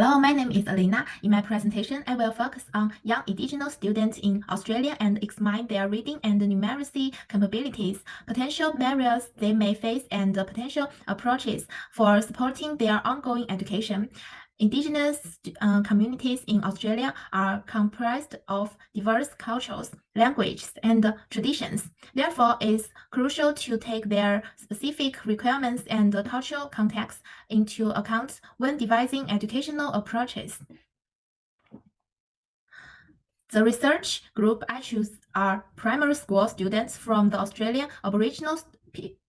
Hello, my name is Alina. In my presentation, I will focus on young indigenous students in Australia and examine their reading and numeracy capabilities, potential barriers they may face, and potential approaches for supporting their ongoing education. Indigenous communities in Australia are comprised of diverse cultures, languages, and traditions. Therefore, it's crucial to take their specific requirements and cultural context into account when devising educational approaches. The research group I choose are primary school students from the Australian Aboriginal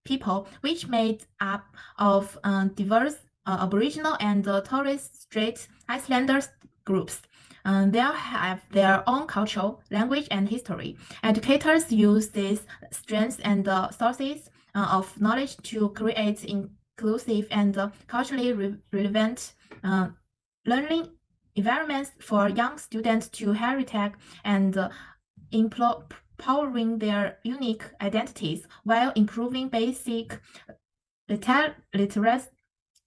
people, which made up of diverse Aboriginal and Torres Strait Islanders groups. They have their own culture, language, and history. Educators use these strengths and sources of knowledge to create inclusive and culturally relevant learning environments for young students to heritage and empowering their unique identities while improving basic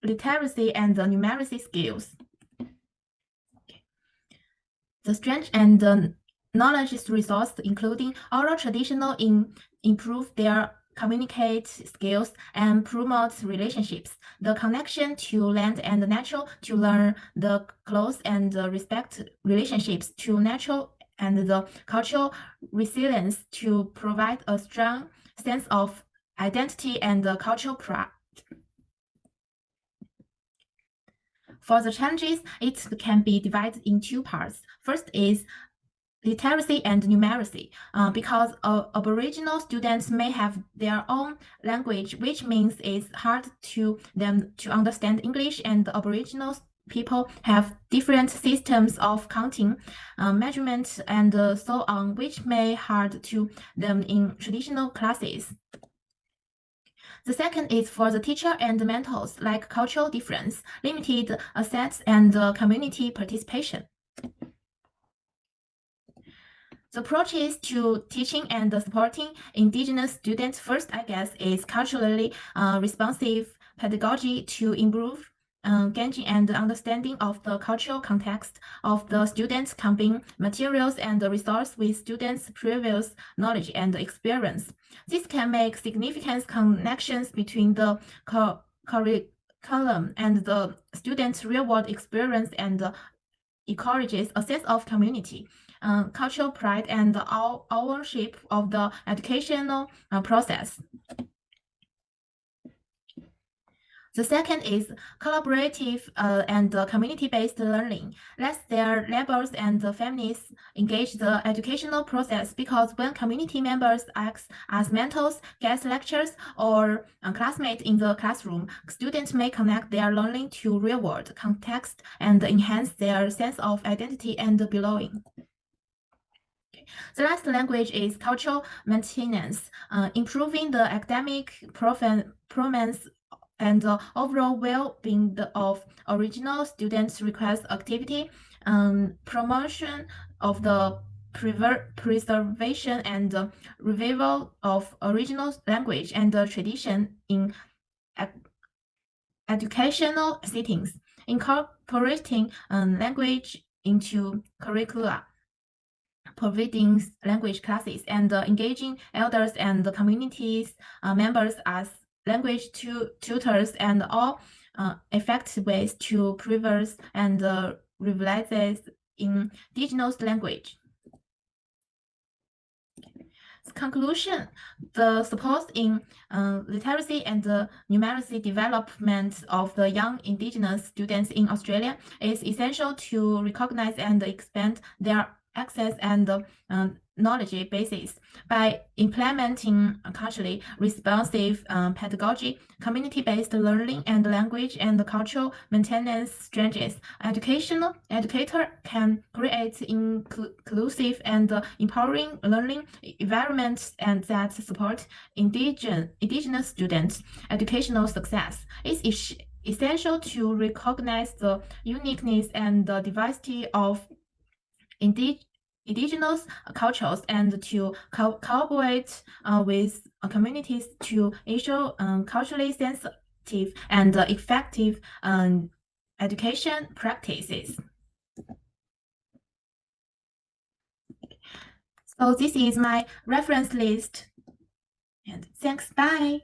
literacy and numeracy skills. The strength and knowledge resource, including oral traditional, improve their communicate skills and promote relationships, the connection to land and natural to learn the close and respect relationships to natural, and the cultural resilience to provide a strong sense of identity and cultural pride. For the challenges, it can be divided in two parts. First is literacy and numeracy, because Aboriginal students may have their own language, which means it's hard to them to understand English, and Aboriginal people have different systems of counting, measurement, and so on, which may hard to them in traditional classes. The second is for the teacher and the mentors, like cultural difference, limited access, and community participation. The approaches to teaching and supporting Indigenous students first, I guess, is culturally responsive pedagogy to improve gauging and understanding of the cultural context of the students, combine materials and resource with students' previous knowledge and experience. This can make significant connections between the curriculum and the students' real-world experience, and encourages a sense of community, cultural pride, and ownership of the educational process. The second is collaborative and community-based learning. Let their neighbors and families engage the educational process, because when community members act as mentors, guest lecturers, or classmates in the classroom, students may connect their learning to real-world context and enhance their sense of identity and belonging. The last language is cultural maintenance, improving the academic performance and overall well-being of original students requires activity, promotion of the preservation and revival of original language and tradition in educational settings, incorporating language into curricula, providing language classes, and engaging elders and the communities members as language tutors, and all effective ways to preserve and revitalize indigenous language. Conclusion: the support in literacy and numeracy development of the young Indigenous students in Australia is essential to recognize and expand their access and knowledge bases. By implementing culturally responsive pedagogy, community-based learning, and language and cultural maintenance strategies, educator can create inclusive and empowering learning environments and that support indigenous students' educational success. It's essential to recognize the uniqueness and the diversity of indigenous cultures, and to cooperate with communities to ensure culturally sensitive and effective education practices. So this is my reference list. And thanks, bye.